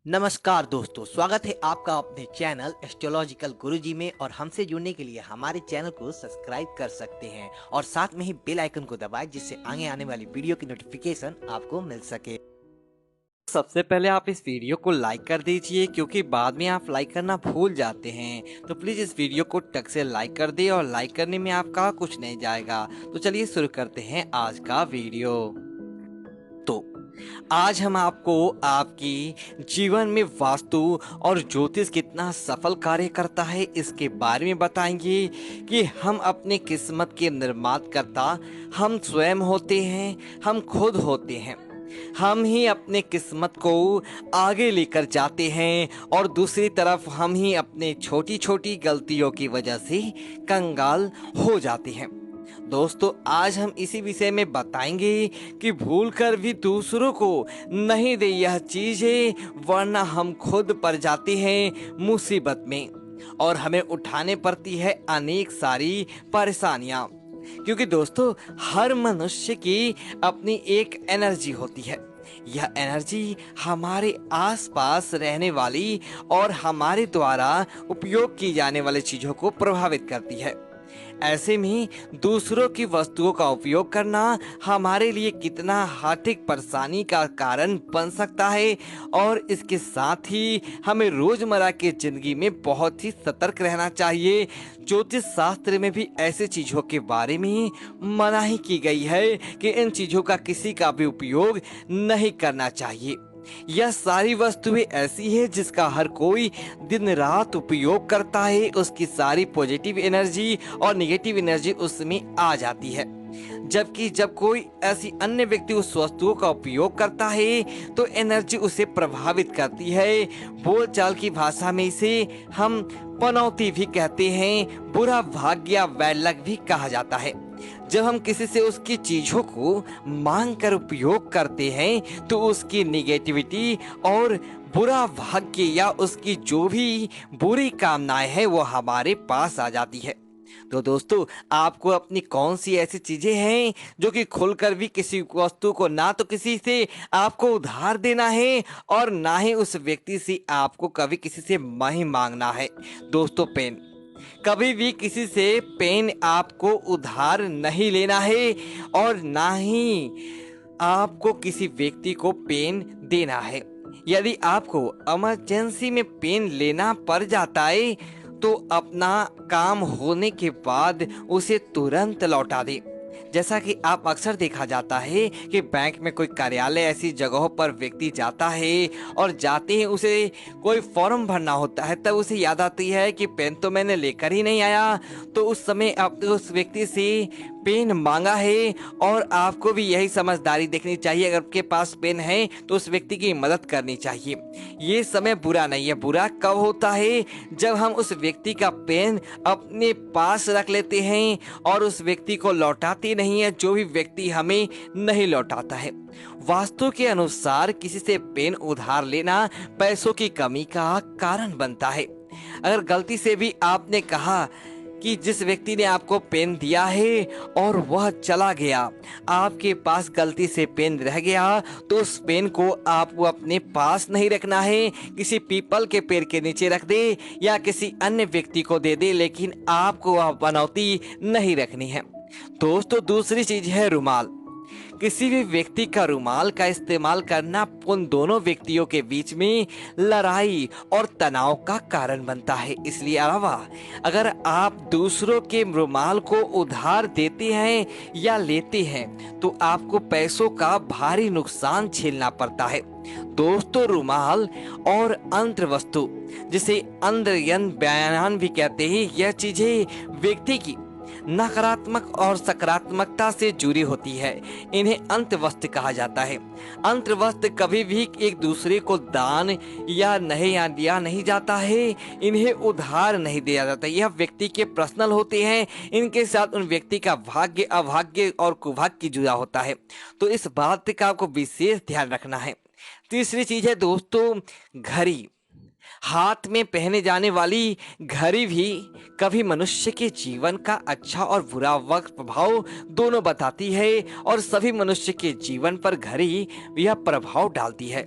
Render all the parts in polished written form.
नमस्कार दोस्तों, स्वागत है आपका अपने चैनल एस्ट्रोलॉजिकल गुरुजी में। और हमसे जुड़ने के लिए हमारे चैनल को सब्सक्राइब कर सकते हैं और साथ में ही बेल आइकन को दबाएं, जिससे आगे आने वाली वीडियो की नोटिफिकेशन आपको मिल सके। सबसे पहले आप इस वीडियो को लाइक कर दीजिए, क्योंकि बाद में आप लाइक करना भूल जाते हैं। तो प्लीज इस वीडियो को टक से लाइक कर दे, और लाइक करने में आपका कुछ नहीं जाएगा। तो चलिए शुरू करते हैं आज का वीडियो। तो आज हम आपको आपकी जीवन में वास्तु और ज्योतिष कितना सफल कार्य करता है इसके बारे में बताएंगे कि हम अपने किस्मत के निर्माणकर्ता हम स्वयं होते हैं, हम खुद होते हैं। हम ही अपने किस्मत को आगे लेकर जाते हैं और दूसरी तरफ हम ही अपने छोटी छोटी गलतियों की वजह से कंगाल हो जाते हैं। दोस्तों, आज हम इसी विषय में बताएंगे कि भूलकर भी दूसरों को नहीं दे यह चीजें, वरना हम खुद पड़ जाते हैं मुसीबत में और हमें उठाने पड़ती है अनेक सारी परेशानियां। क्योंकि दोस्तों, हर मनुष्य की अपनी एक एनर्जी होती है। यह एनर्जी हमारे आसपास रहने वाली और हमारे द्वारा उपयोग की जाने वाली चीजों को प्रभावित करती है। ऐसे में दूसरों की वस्तुओं का उपयोग करना हमारे लिए कितना आर्थिक परेशानी का कारण बन सकता है, और इसके साथ ही हमें रोजमर्रा की जिंदगी में बहुत ही सतर्क रहना चाहिए। ज्योतिष शास्त्र में भी ऐसे चीजों के बारे में मनाही की गई है कि इन चीजों का किसी का भी उपयोग नहीं करना चाहिए। यह सारी वस्तुएं ऐसी है जिसका हर कोई दिन रात उपयोग करता है, उसकी सारी पॉजिटिव एनर्जी और नेगेटिव एनर्जी उसमें आ जाती है। जबकि जब कोई ऐसी अन्य व्यक्ति उस वस्तुओं का उपयोग करता है तो एनर्जी उसे प्रभावित करती है। बोलचाल की भाषा में इसे हम पनौती भी कहते हैं, बुरा भाग्य या बैड लक भी कहा जाता है। जब हम किसी से उसकी चीजों को मांग कर उपयोग करते हैं तो उसकी निगेटिविटी और बुरा भाग्य या उसकी जो भी बुरी कामनाएं हैं वो हमारे पास आ जाती है। तो दोस्तों, आपको अपनी कौन सी ऐसी चीजें हैं जो कि खुलकर भी किसी वस्तु को ना तो किसी से आपको उधार देना है और ना ही उस व्यक्ति से आपको कभी किसी से नहीं मांगना है। दोस्तों, पेन कभी भी किसी से पेन आपको उधार नहीं लेना है और ना ही आपको किसी व्यक्ति को पेन देना है। यदि आपको इमरजेंसी में पेन लेना पड़ जाता है तो अपना काम होने के बाद उसे तुरंत लौटा दें। जैसा कि आप अक्सर देखा जाता है कि बैंक में कोई कार्यालय ऐसी जगहों पर व्यक्ति जाता है और जाते ही उसे कोई फॉर्म भरना होता है, तब उसे याद आती है कि पेन तो मैंने लेकर ही नहीं आया। तो उस समय आप उस व्यक्ति से पेन मांगा है, और आपको भी यही समझदारी देखनी चाहिए। अगर आपके पास पेन है तो उस व्यक्ति की मदद करनी चाहिए। ये समय बुरा नहीं है। बुरा कब होता है? जब हम उस व्यक्ति का पेन अपने पास रख लेते हैं और उस व्यक्ति को लौटाते नहीं है, जो भी व्यक्ति हमें नहीं लौटाता है। वास्तु के अनुसार किसी से पेन उधार लेना पैसों की कमी का कारण बनता है। अगर गलती से भी आपने कहा कि जिस व्यक्ति ने आपको पेन दिया है और वह चला गया, आपके पास गलती से पेन रह गया, तो उस पेन को आपको अपने पास नहीं रखना है। किसी पीपल के पेड़ के नीचे रख दे या किसी अन्य व्यक्ति को दे दे, लेकिन आपको वह बनौती नहीं रखनी है। दोस्तों, दूसरी चीज है रुमाल। किसी भी व्यक्ति का रुमाल का इस्तेमाल करना उन दोनों व्यक्तियों के बीच में लड़ाई और तनाव का कारण बनता है। इसलिए अलावा अगर आप दूसरों के रुमाल को उधार देते हैं या लेते हैं तो आपको पैसों का भारी नुकसान झेलना पड़ता है। दोस्तों, रुमाल और अंतर वस्तु, जिसे अंतर्यन बयान भी कहते हैं, यह चीजें व्यक्ति की नकारात्मक और सकारात्मकता से जुड़ी होती है। इन्हें अंतवस्त्र कहा जाता है। अंतवस्त्र कभी भी एक दूसरे को दान या नहीं दिया नहीं जाता है। इन्हें उधार नहीं दिया जाता। यह व्यक्ति के पर्सनल होते हैं। इनके साथ उन व्यक्ति का भाग्य, अभाग्य और कुभाग्य जुड़ा होता है। तो इस बात का आपको विशेष ध्यान रखना है। तीसरी चीज है दोस्तों, घड़ी। हाथ में पहने जाने वाली घड़ी भी कभी मनुष्य के जीवन का अच्छा और बुरा वक्त प्रभाव दोनों बताती है, और सभी मनुष्य के जीवन पर घड़ी यह प्रभाव डालती है।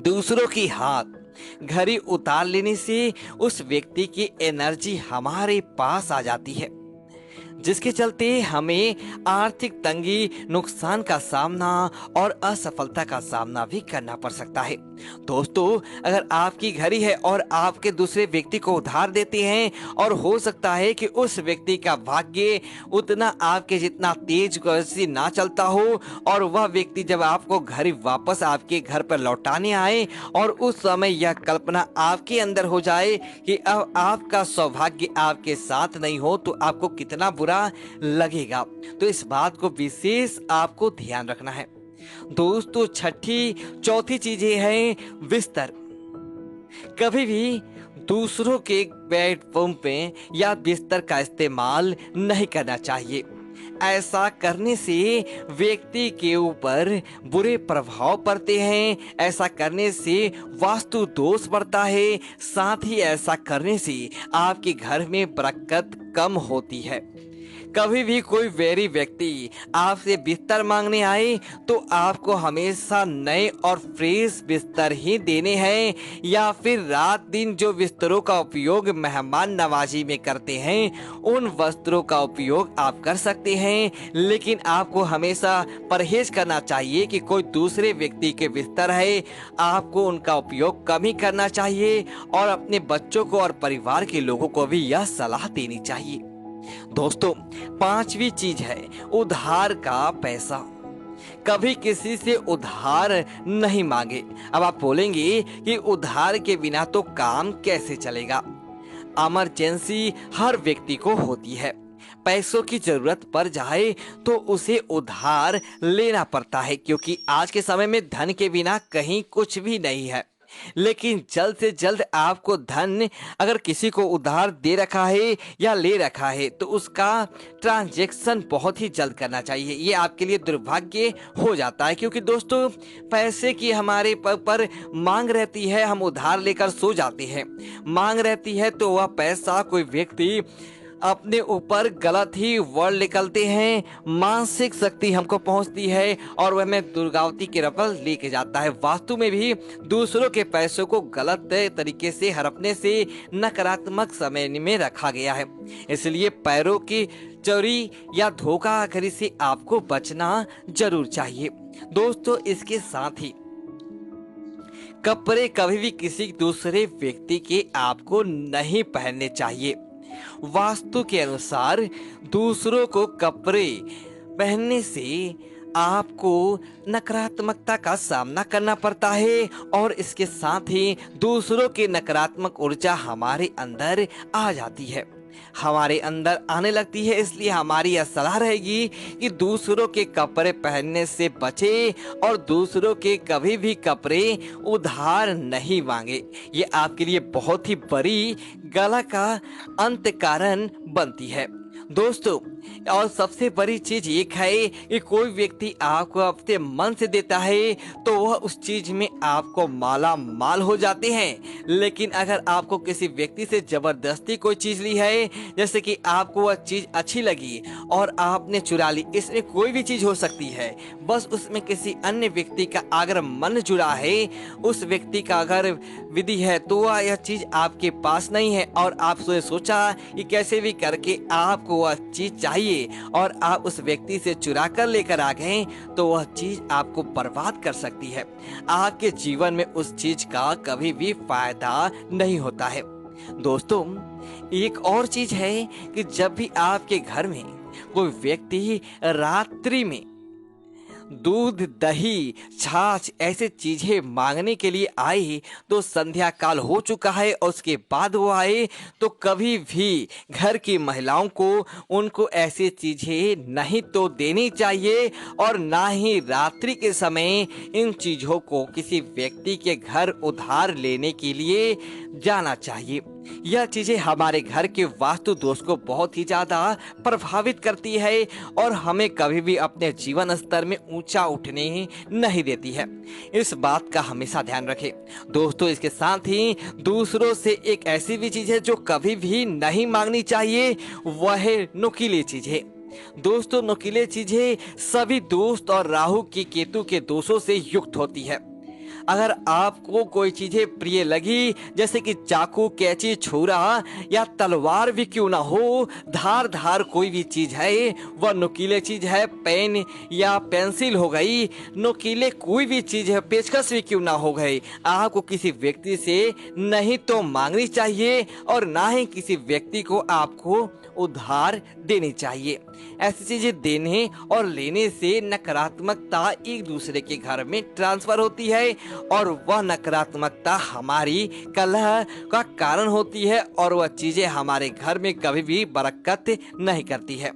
दूसरों की हाथ घड़ी उतार लेने से उस व्यक्ति की एनर्जी हमारे पास आ जाती है, जिसके चलते हमें आर्थिक तंगी, नुकसान का सामना और असफलता का सामना भी करना पड़ सकता है। दोस्तों, अगर आपकी घड़ी है और आपके दूसरे व्यक्ति को उधार देते हैं और हो सकता है कि उस व्यक्ति का भाग्य उतना आपके जितना तेज गति ना चलता हो और वह व्यक्ति जब आपको घड़ी वापस आपके घर पर लौटाने आए और उस समय यह कल्पना आपके अंदर हो जाए कि अब आपका सौभाग्य आपके साथ नहीं हो तो आपको कितना बुरा लगेगा। तो इस बात को विशेष आपको ध्यान रखना है। दोस्तों, चौथी चीजें हैं बिस्तर। कभी भी दूसरों के बेडरूम पे या बिस्तर का इस्तेमाल नहीं करना चाहिए। ऐसा करने से व्यक्ति के ऊपर बुरे प्रभाव पड़ते हैं। ऐसा करने से वास्तु दोष बढ़ता है। साथ ही ऐसा करने से आपके घर में बरकत कम होती है। कभी भी कोई वैरी व्यक्ति आपसे बिस्तर मांगने आए तो आपको हमेशा नए और फ्रेश बिस्तर ही देने हैं, या फिर रात दिन जो बिस्तरों का उपयोग मेहमान नवाजी में करते हैं उन वस्त्रों का उपयोग आप कर सकते हैं। लेकिन आपको हमेशा परहेज करना चाहिए कि कोई दूसरे व्यक्ति के बिस्तर है, आपको उनका उपयोग कम ही करना चाहिए और अपने बच्चों को और परिवार के लोगों को भी यह सलाह देनी चाहिए। दोस्तों, पांचवी चीज है उधार का पैसा। कभी किसी से उधार नहीं मांगे। अब आप बोलेंगे कि उधार के बिना तो काम कैसे चलेगा। इमरजेंसी हर व्यक्ति को होती है। पैसों की जरूरत पड़ जाए तो उसे उधार लेना पड़ता है, क्योंकि आज के समय में धन के बिना कहीं कुछ भी नहीं है। लेकिन जल्द से जल्द आपको धन अगर किसी को उधार दे रखा है या ले रखा है तो उसका ट्रांजैक्शन बहुत ही जल्द करना चाहिए। ये आपके लिए दुर्भाग्य हो जाता है, क्योंकि दोस्तों पैसे की हमारे पर मांग रहती है। हम उधार लेकर सो जाते हैं। मांग रहती है तो वह पैसा कोई व्यक्ति अपने ऊपर गलत ही वर्ड निकलते हैं। मानसिक शक्ति हमको पहुंचती है और वह हमें दुर्गावती के रफल लेके जाता है। वास्तु में भी दूसरों के पैसों को गलत तरीके से हड़पने से नकारात्मक समय में रखा गया है। इसलिए पैरों की चोरी या धोखाधड़ी से आपको बचना जरूर चाहिए। दोस्तों, इसके साथ ही कपड़े कभी भी किसी दूसरे व्यक्ति के आपको नहीं पहनने चाहिए। वास्तु के अनुसार दूसरों को कपड़े पहनने से आपको नकारात्मकता का सामना करना पड़ता है और इसके साथ ही दूसरों की नकारात्मक ऊर्जा हमारे अंदर आ जाती है, हमारे अंदर आने लगती है। इसलिए हमारी यह सलाह रहेगी कि दूसरों के कपड़े पहनने से बचे और दूसरों के कभी भी कपड़े उधार नहीं मांगे। ये आपके लिए बहुत ही बड़ी गला का अंत कारण बनती है। दोस्तों, और सबसे बड़ी चीज एक है कि कोई व्यक्ति आपको अपने मन से देता है तो वह उस चीज में आपको माला माल हो जाते हैं। लेकिन अगर आपको किसी व्यक्ति से जबरदस्ती कोई चीज ली है, जैसे कि आपको वह चीज अच्छी लगी और आपने चुरा ली, इसमें कोई भी चीज हो सकती है, बस उसमें किसी अन्य व्यक्ति का अगर मन जुड़ा है, उस व्यक्ति का अगर विधि है तो वह यह चीज आपके पास नहीं है और आप सोचा कि कैसे भी करके आपको वह चीज चाहिए और आप उस व्यक्ति से चुरा कर लेकर आ गए, तो वह चीज आपको बर्बाद कर सकती है। आपके जीवन में उस चीज का कभी भी फायदा नहीं होता है। दोस्तों, एक और चीज है कि जब भी आपके घर में कोई व्यक्ति रात्रि में दूध, दही, छाछ ऐसे चीजें मांगने के लिए आए तो संध्या काल हो चुका है और उसके बाद वो आए तो कभी भी घर की महिलाओं को उनको ऐसी चीजें नहीं तो देनी चाहिए और ना ही रात्रि के समय इन चीजों को किसी व्यक्ति के घर उधार लेने के लिए जाना चाहिए। यह चीजें हमारे घर के वास्तु दोष को बहुत ही ज्यादा प्रभावित करती है और हमें कभी भी अपने जीवन स्तर में ऊंचा उठने ही नहीं देती है। इस बात का हमेशा ध्यान रखें। दोस्तों, इसके साथ ही दूसरों से एक ऐसी भी चीज है जो कभी भी नहीं मांगनी चाहिए, वह है नुकीली चीजें। दोस्तों, नुकीले चीजें सभी दोस्त और राहु की केतु के दोषों से युक्त होती है। अगर आपको कोई चीजें प्रिय लगी, जैसे कि चाकू, कैंची, छुरा या तलवार भी क्यों ना हो, धार कोई भी चीज है, वह नुकीले चीज है, पेन या पेंसिल हो गई, नुकीले कोई भी चीज है, पेचकस भी क्यों ना हो गई, आपको किसी व्यक्ति से नहीं तो मांगनी चाहिए और ना ही किसी व्यक्ति को आपको उधार देनी चाहिए। ऐसी चीजें देने और लेने से नकारात्मकता एक दूसरे के घर में ट्रांसफर होती है और वह नकारात्मकता हमारी कलह का कारण होती है और वह चीजें हमारे घर में कभी भी बरकत नहीं करती है।